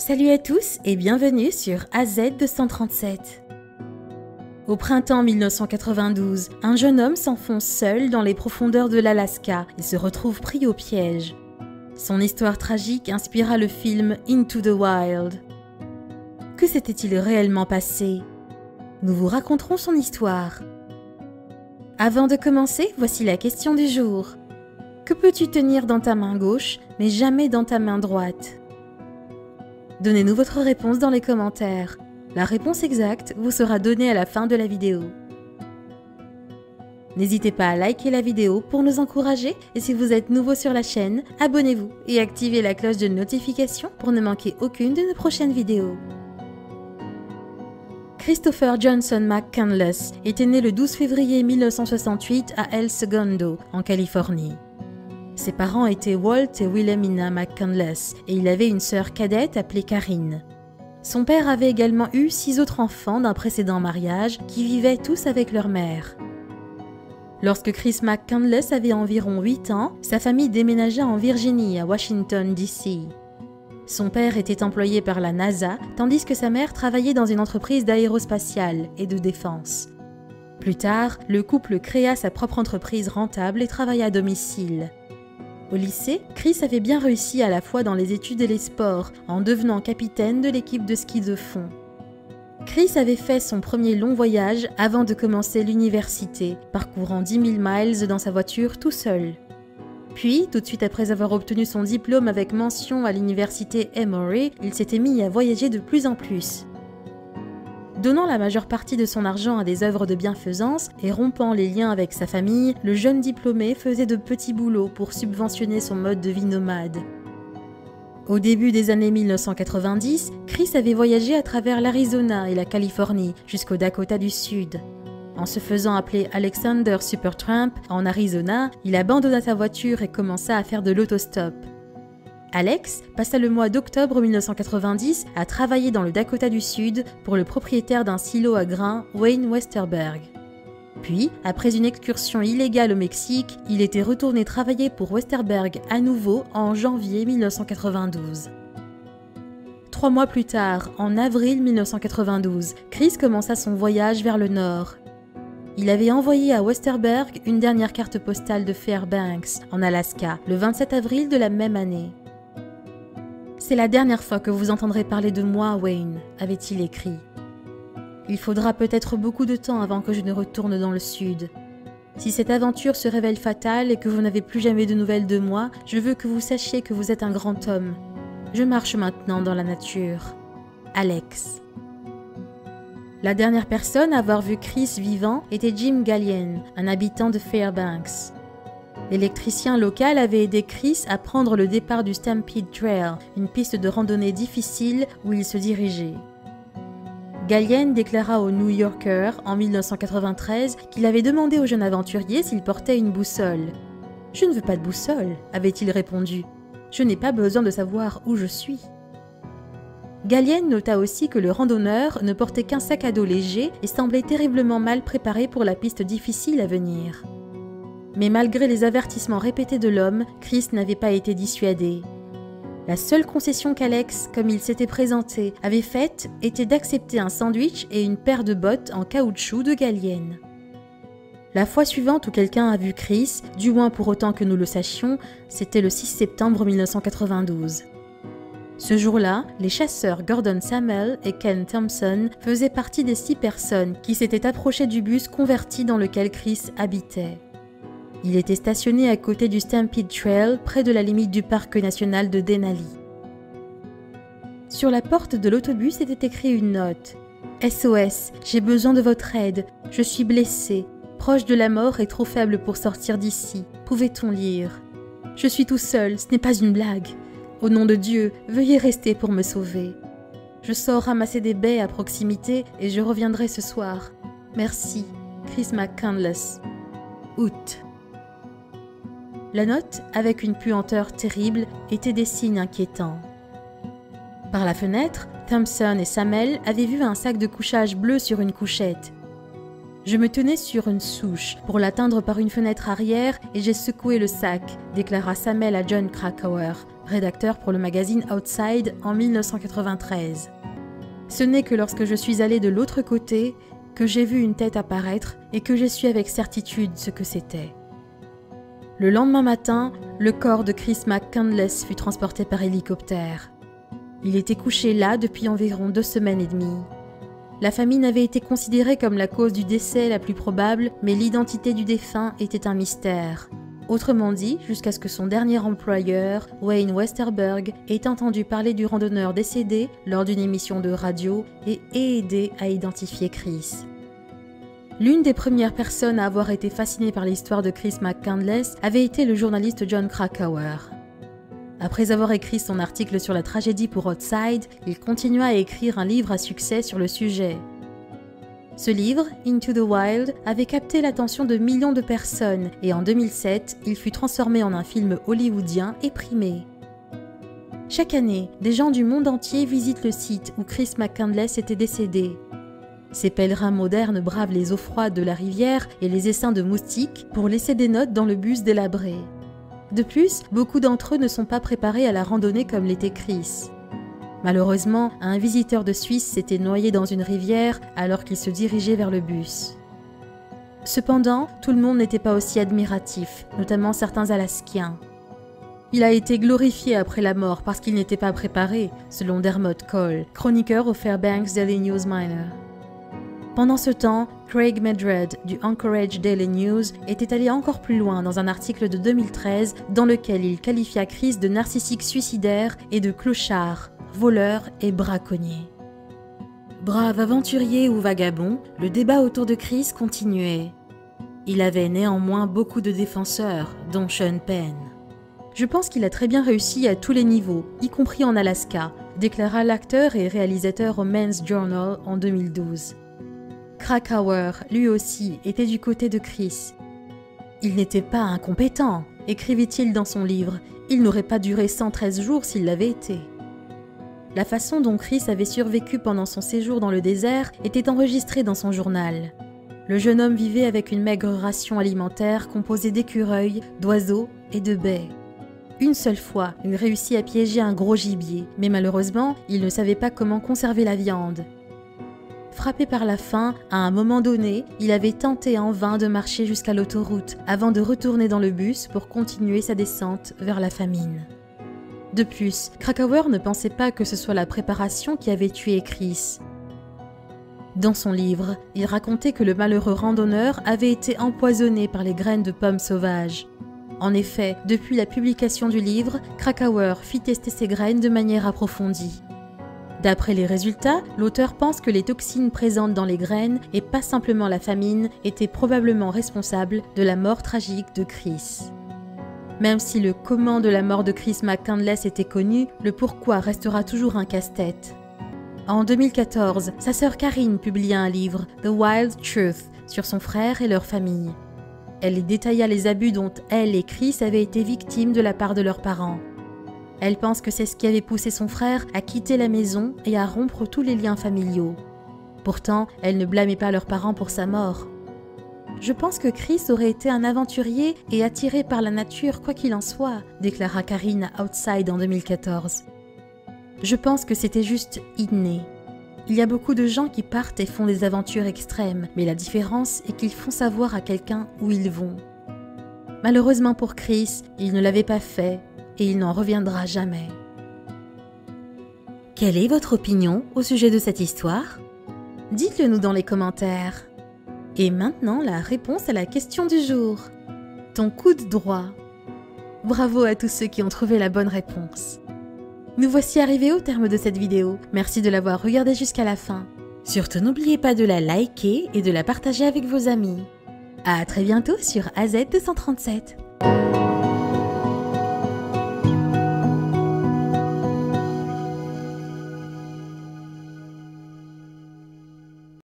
Salut à tous et bienvenue sur AZ237. Au printemps 1992, un jeune homme s'enfonce seul dans les profondeurs de l'Alaska et se retrouve pris au piège. Son histoire tragique inspira le film Into the Wild. Que s'était-il réellement passé? Nous vous raconterons son histoire. Avant de commencer, voici la question du jour. Que peux-tu tenir dans ta main gauche, mais jamais dans ta main droite? Donnez-nous votre réponse dans les commentaires. La réponse exacte vous sera donnée à la fin de la vidéo. N'hésitez pas à liker la vidéo pour nous encourager et si vous êtes nouveau sur la chaîne, abonnez-vous et activez la cloche de notification pour ne manquer aucune de nos prochaines vidéos. Christopher Johnson McCandless était né le 12 février 1968 à El Segundo, en Californie. Ses parents étaient Walt et Wilhelmina McCandless et il avait une sœur cadette appelée Karine. Son père avait également eu 6 autres enfants d'un précédent mariage qui vivaient tous avec leur mère. Lorsque Chris McCandless avait environ 8 ans, sa famille déménagea en Virginie, à Washington, D.C. Son père était employé par la NASA, tandis que sa mère travaillait dans une entreprise d'aérospatiale et de défense. Plus tard, le couple créa sa propre entreprise rentable et travailla à domicile. Au lycée, Chris avait bien réussi à la fois dans les études et les sports, en devenant capitaine de l'équipe de ski de fond. Chris avait fait son premier long voyage avant de commencer l'université, parcourant 10 000 miles dans sa voiture tout seul. Puis, tout de suite après avoir obtenu son diplôme avec mention à l'université Emory, il s'était mis à voyager de plus en plus. Donnant la majeure partie de son argent à des œuvres de bienfaisance et rompant les liens avec sa famille, le jeune diplômé faisait de petits boulots pour subventionner son mode de vie nomade. Au début des années 1990, Chris avait voyagé à travers l'Arizona et la Californie jusqu'au Dakota du Sud. En se faisant appeler Alexander Supertramp en Arizona, il abandonna sa voiture et commença à faire de l'autostop. Alex passa le mois d'octobre 1990 à travailler dans le Dakota du Sud pour le propriétaire d'un silo à grains, Wayne Westerberg. Puis, après une excursion illégale au Mexique, il était retourné travailler pour Westerberg à nouveau en janvier 1992. 3 mois plus tard, en avril 1992, Chris commença son voyage vers le nord. Il avait envoyé à Westerberg une dernière carte postale de Fairbanks, en Alaska, le 27 avril de la même année. « C'est la dernière fois que vous entendrez parler de moi, Wayne », avait-il écrit. « Il faudra peut-être beaucoup de temps avant que je ne retourne dans le sud. Si cette aventure se révèle fatale et que vous n'avez plus jamais de nouvelles de moi, je veux que vous sachiez que vous êtes un grand homme. Je marche maintenant dans la nature. Alex. » La dernière personne à avoir vu Chris vivant était Jim Gallien, un habitant de Fairbanks. L'électricien local avait aidé Chris à prendre le départ du Stampede Trail, une piste de randonnée difficile où il se dirigeait. Gallien déclara au New Yorker en 1993 qu'il avait demandé au jeune aventurier s'il portait une boussole. « Je ne veux pas de boussole », avait-il répondu. « Je n'ai pas besoin de savoir où je suis. » Gallien nota aussi que le randonneur ne portait qu'un sac à dos léger et semblait terriblement mal préparé pour la piste difficile à venir. Mais malgré les avertissements répétés de l'homme, Chris n'avait pas été dissuadé. La seule concession qu'Alex, comme il s'était présenté, avait faite était d'accepter un sandwich et une paire de bottes en caoutchouc de Gallien. La fois suivante où quelqu'un a vu Chris, du moins pour autant que nous le sachions, c'était le 6 septembre 1992. Ce jour-là, les chasseurs Gordon Sammel et Ken Thompson faisaient partie des 6 personnes qui s'étaient approchées du bus converti dans lequel Chris habitait. Il était stationné à côté du Stampede Trail, près de la limite du parc national de Denali. Sur la porte de l'autobus était écrit une note. « SOS, j'ai besoin de votre aide. Je suis blessé, proche de la mort et trop faible pour sortir d'ici. Pouvait-on lire ? Je suis tout seul, ce n'est pas une blague. Au nom de Dieu, veuillez rester pour me sauver. Je sors ramasser des baies à proximité et je reviendrai ce soir. Merci, Chris McCandless. Août. » La note, avec une puanteur terrible, était des signes inquiétants. Par la fenêtre, Thompson et Sammel avaient vu un sac de couchage bleu sur une couchette. Je me tenais sur une souche pour l'atteindre par une fenêtre arrière et j'ai secoué le sac, déclara Samuel à Jon Krakauer, rédacteur pour le magazine Outside en 1993. Ce n'est que lorsque je suis allé de l'autre côté que j'ai vu une tête apparaître et que j'ai su avec certitude ce que c'était. Le lendemain matin, le corps de Chris McCandless fut transporté par hélicoptère. Il était couché là depuis environ 2 semaines et demie. La famine avait été considérée comme la cause du décès la plus probable, mais l'identité du défunt était un mystère. Autrement dit, jusqu'à ce que son dernier employeur, Wayne Westerberg, ait entendu parler du randonneur décédé lors d'une émission de radio et ait aidé à identifier Chris. L'une des premières personnes à avoir été fascinée par l'histoire de Chris McCandless avait été le journaliste Jon Krakauer. Après avoir écrit son article sur la tragédie pour Outside, il continua à écrire un livre à succès sur le sujet. Ce livre, Into the Wild, avait capté l'attention de millions de personnes et en 2007, il fut transformé en un film hollywoodien et primé. Chaque année, des gens du monde entier visitent le site où Chris McCandless était décédé. Ces pèlerins modernes bravent les eaux froides de la rivière et les essaims de moustiques pour laisser des notes dans le bus délabré. De plus, beaucoup d'entre eux ne sont pas préparés à la randonnée comme l'était Chris. Malheureusement, un visiteur de Suisse s'était noyé dans une rivière alors qu'il se dirigeait vers le bus. Cependant, tout le monde n'était pas aussi admiratif, notamment certains Alaskiens. Il a été glorifié après la mort parce qu'il n'était pas préparé, selon Dermot Cole, chroniqueur au Fairbanks Daily News Miner. Pendant ce temps, Craig Medred du Anchorage Daily News était allé encore plus loin dans un article de 2013 dans lequel il qualifia Chris de narcissique suicidaire et de clochard, voleur et braconnier. Brave aventurier ou vagabond, le débat autour de Chris continuait. Il avait néanmoins beaucoup de défenseurs, dont Sean Penn. Je pense qu'il a très bien réussi à tous les niveaux, y compris en Alaska, déclara l'acteur et réalisateur au Men's Journal en 2012. Krakauer, lui aussi, était du côté de Chris. Il n'était pas incompétent, écrivit-il dans son livre. Il n'aurait pas duré 113 jours s'il l'avait été. La façon dont Chris avait survécu pendant son séjour dans le désert était enregistrée dans son journal. Le jeune homme vivait avec une maigre ration alimentaire composée d'écureuils, d'oiseaux et de baies. Une seule fois, il réussit à piéger un gros gibier, mais malheureusement, il ne savait pas comment conserver la viande. Frappé par la faim, à un moment donné, il avait tenté en vain de marcher jusqu'à l'autoroute avant de retourner dans le bus pour continuer sa descente vers la famine. De plus, Krakauer ne pensait pas que ce soit la préparation qui avait tué Chris. Dans son livre, il racontait que le malheureux randonneur avait été empoisonné par les graines de pommes sauvages. En effet, depuis la publication du livre, Krakauer fit tester ces graines de manière approfondie. D'après les résultats, l'auteur pense que les toxines présentes dans les graines, et pas simplement la famine, étaient probablement responsables de la mort tragique de Chris. Même si le comment de la mort de Chris McCandless était connu, le pourquoi restera toujours un casse-tête. En 2014, sa sœur Karine publia un livre, The Wild Truth, sur son frère et leur famille. Elle y détailla les abus dont elle et Chris avaient été victimes de la part de leurs parents. Elle pense que c'est ce qui avait poussé son frère à quitter la maison et à rompre tous les liens familiaux. Pourtant, elle ne blâmait pas leurs parents pour sa mort. Je pense que Chris aurait été un aventurier et attiré par la nature quoi qu'il en soit, déclara Karine à Outside en 2014. Je pense que c'était juste inné. Il y a beaucoup de gens qui partent et font des aventures extrêmes, mais la différence est qu'ils font savoir à quelqu'un où ils vont. Malheureusement pour Chris, il ne l'avait pas fait et il n'en reviendra jamais. Quelle est votre opinion au sujet de cette histoire? Dites-le nous dans les commentaires. Et maintenant, la réponse à la question du jour. Ton coude droit. Bravo à tous ceux qui ont trouvé la bonne réponse. Nous voici arrivés au terme de cette vidéo. Merci de l'avoir regardée jusqu'à la fin. Surtout n'oubliez pas de la liker et de la partager avec vos amis. À très bientôt sur AZ237.